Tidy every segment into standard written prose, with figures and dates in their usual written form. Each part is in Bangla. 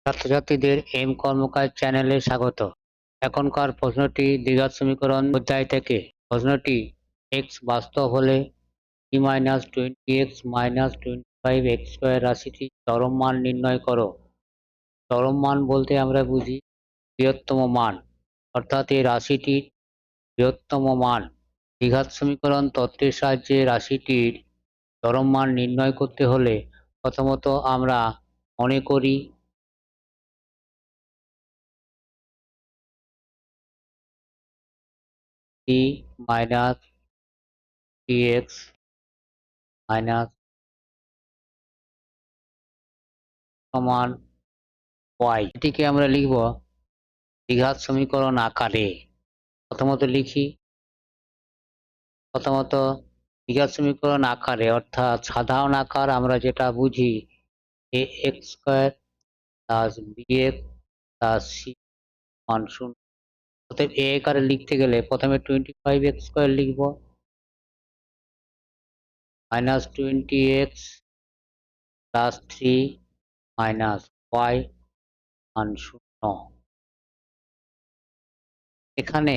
ছাত্রছাত্রীদের এম কর্মকার চ্যানেলে স্বাগত। এখনকার প্রশ্নটি দ্বিঘাত সমীকরণ অধ্যায় থেকে। প্রশ্নটি এক্স বাস্তব হলে টি minus twenty x minus 25 x² রাশিটি চরম মান নির্ণয় করো। চরম মান বলতে আমরা বুঝি বৃহত্তম মান, অর্থাৎ এই রাশিটির বৃহত্তম মান। দ্বিঘাত সমীকরণ তত্ত্বের সাহায্যে রাশিটির চরম মান নির্ণয় করতে হলে প্রথমত আমরা মনে করি টি মাইনাস টি এক্স মাইনাস সমান ওয়াই, এটিকে আমরা লিখব দ্বিঘাত সমীকরণ আকারে। প্রথমত লিখি, দ্বিঘাত সমীকরণ আকারে অর্থাৎ সাধারণ আকার আমরা যেটা বুঝি a x square plus b x plus c মান শূন্য। অতএব এ আকারে লিখতে গেলে প্রথমে 25 x² লিখব, minus 20x plus 3 minus Y মান শূন্য। এখানে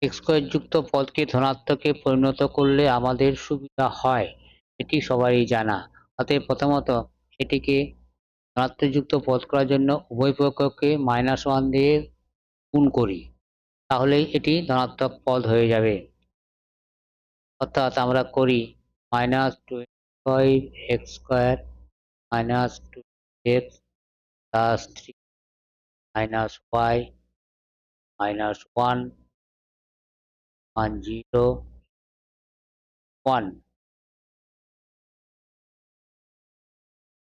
x² যুক্ত পদকে ধনাত্মকে পরিণত করলে আমাদের সুবিধা হয়, এটি সবারই জানা। অতএব প্রথমত এটিকে ধনাত্মক যুক্ত পদ করার জন্য উভয় পক্ষকে -1 দিয়ে গুণ করি, তাহলেই এটি ধনাত্মক পদ হয়ে যাবে। অর্থাৎ আমরা করি -25x² minus 2x plus 3 minus y minus 1 0 1।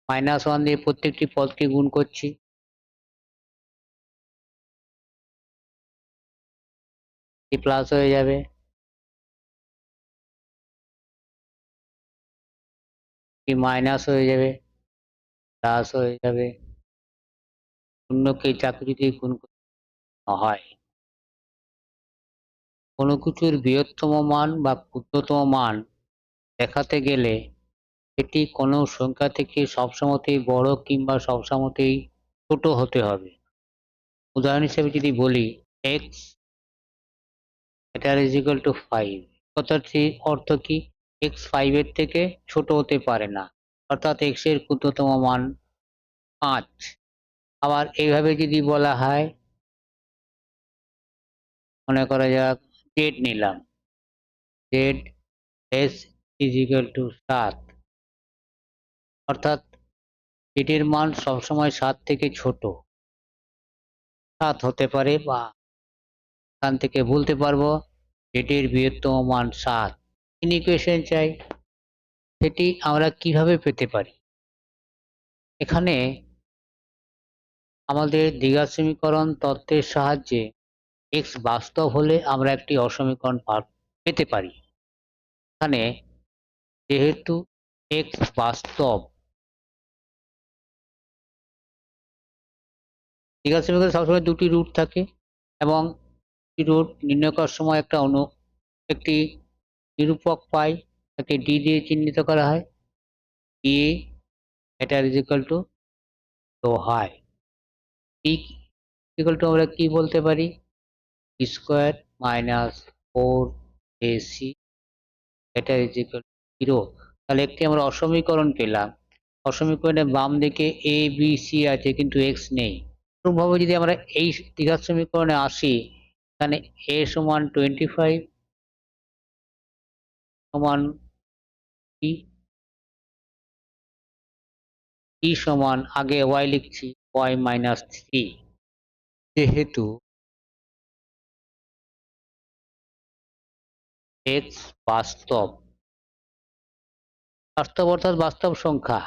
-1 দিয়ে প্রত্যেকটি পদকে গুণ করছি, প্লাস হয়ে যাবে, মাইনাস হয়ে যাবে, প্লাস হয়ে যাবে। শূন্যকে যাকে যদি গুণ হয়, কোনো কিছুর বৃহত্তম মান বা ক্ষুদ্রতম মান দেখাতে গেলে এটি কোনো সংখ্যা থেকে সবসময়তেই বড় কিংবা সবসময়তেই ছোট হতে হবে। উদাহরণ হিসেবে যদি বলি এক্স এটা ইজ ইকুয়াল টু 5, কথাটির অর্থ কি এক্স 5 এর থেকে ছোট হতে পারে না, অর্থাৎ এক্স এর ক্ষুদ্রতম মান 5। আবার এইভাবে যদি বলা হয়, মনে করা যাক জেড নিলাম, Z S is equal two 7, অর্থাৎ জেডের মান সবসময় 7 থেকে ছোট, 7 হতে পারে, বা এখান থেকে বলতে পারবো জেডের বৃহত্তম মান 7। ইকুয়েশন চাই, সেটি আমরা কিভাবে পেতে পারি? এখানে আমাদের দ্বিঘাত সমীকরণ তত্ত্বের সাহায্যে এক্স বাস্তব হলে আমরা একটি অসমীকরণ পেতে পারি। এখানে যেহেতু এক্স বাস্তব, দ্বিঘাত সমীকরণে সবসময় দুটি রুট থাকে এবং রুট নির্ণয় করার সময় একটি নিরূপক পাই, তাকে ডি দিয়ে চিহ্নিত করা হয়, ডি এটা ইজ ইকুয়াল টু হয় ডি ইকুয়াল টু আমরা কি বলতে পারি, স্কোয়ার মাইনাস 4ac এটা ইজ ইকুয়াল টু 0। তাহলে একটি আমরা অসমীকরণ পেলাম। অসমীকরণের বাম দিকে এ বি সি আছে কিন্তু এক্স নেই। অনুরূপভাবে যদি আমরা এই দ্বিঘাত সমীকরণে আসি, এখানে a সমান 25 সমান কি, ই সমান আগে y লিখছি y মাইনাস 3। যেহেতু এক্স বাস্তব, বাস্তব অর্থাৎ বাস্তব সংখ্যা,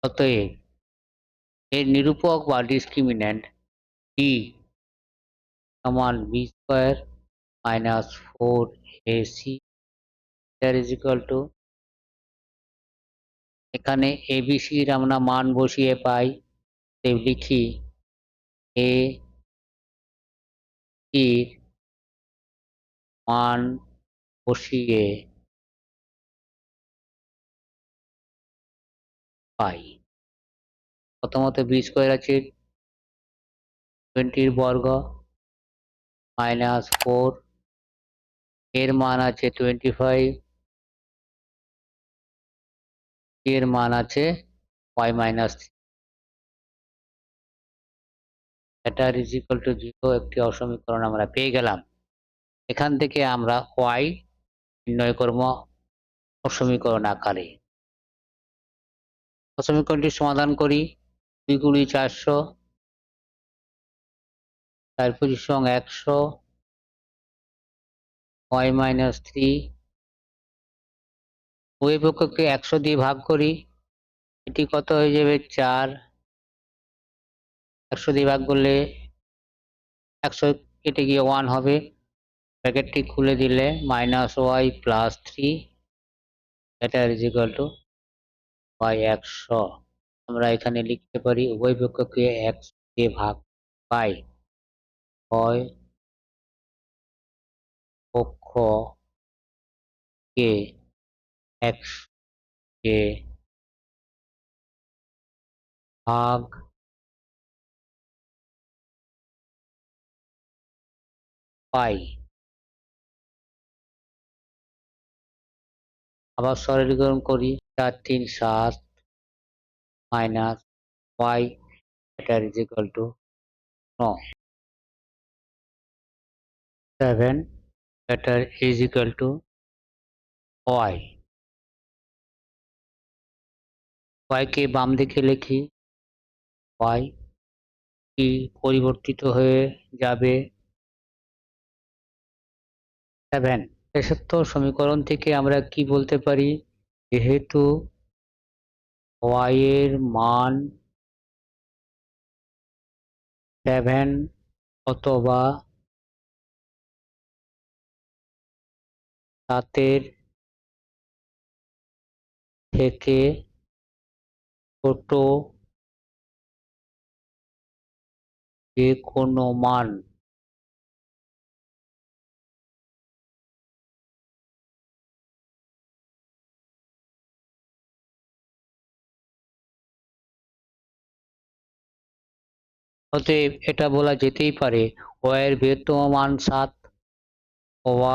অতএব এর নিরূপক বা ডিসক্রিমিন্যান্ট ডি সমান B square minus 4ac is equal to, এখানে এবিসির আমরা মান বসিয়ে পাই, লিখি এ এর মান বসিয়ে পাই। প্রথমত বি স্কোয়ার আছে 20 বর্গ -4, এর মান আছে 25, এর মান আছে y -3। এটা ইজ ইকুয়াল টু 0 একটি অসমীকরণ আমরা পেয়ে গেলাম। এখান থেকে আমরা y নির্ণয় করব অসমীকরণ আকারে। অসমীকরণটি সমাধান করি। 2 গুণি 400, 4 পঁচিশ 100, y -3, উভয় পক্ষকে 100 দিয়ে ভাগ করি। এটি কত হয়ে যাবে 4, 100 দিয়ে ভাগ করলে 100 কেটে গিয়ে 1 হবে। ব্র্যাকেটটি খুলে দিলে -y + 3, এটা ইজ ইকুয়াল টু y 100। আমরা এখানে লিখতে পারি উভয় পক্ষকে 100 দিয়ে ভাগ পাই, হয় পক্ষকে 100 দিয়ে ভাগ পাই। আবার সরলীকরণ করি, 4 3 7 মাইনাস y, এটা ইজ ইকুয়াল টু 7, এটা is equal two y। y কে বাম দিকে লিখি, y কি পরিবর্তিত হয়ে যাবে 7। শেষোক্ত সমীকরণ থেকে আমরা কি বলতে পারি, যেহেতু y এর মান 7 অথবা 7 এর থেকে ছোট যে কোনো মান অতএব এটা বলা যেতেই পারে y এর বৃহত্তম মান 7,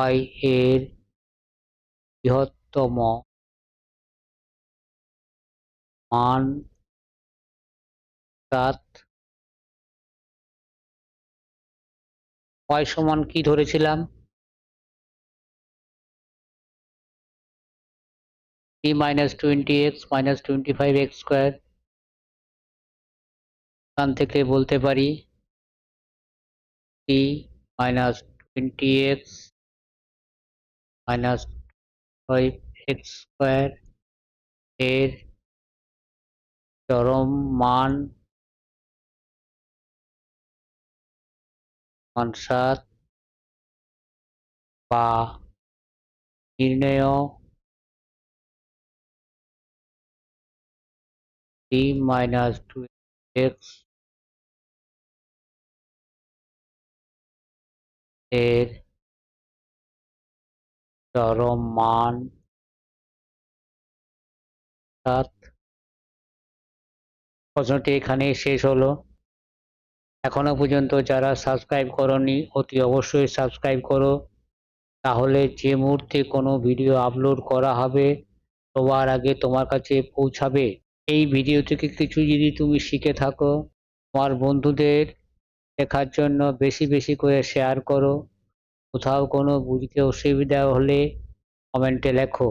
y এর বৃহত্তম মান 7। y সমান কি ধরেছিলাম, 3 - 20x - 25x স্কয়ার। এখান থেকে বলতে পারি 3 - 20x - 5x স্কয়ার এর চরম মান 7, বা নির্ণেয় 3 - 20x এর চরম মান 7। প্রশ্নটি এখানেই শেষ হলো। এখনো পর্যন্ত যারা সাবস্ক্রাইব করোনি অতি অবশ্যই সাবস্ক্রাইব করো, তাহলে যে মুহূর্তে কোনো ভিডিও আপলোড করা হবে সবার আগে তোমার কাছে পৌঁছাবে। এই ভিডিও থেকে কিছু যদি তুমি শিখে থাকো, তোমার বন্ধুদের শেখার জন্য বেশি বেশি করে শেয়ার করো। কোথাও কোনো বুঝতে অসুবিধা হলে কমেন্টে লেখো।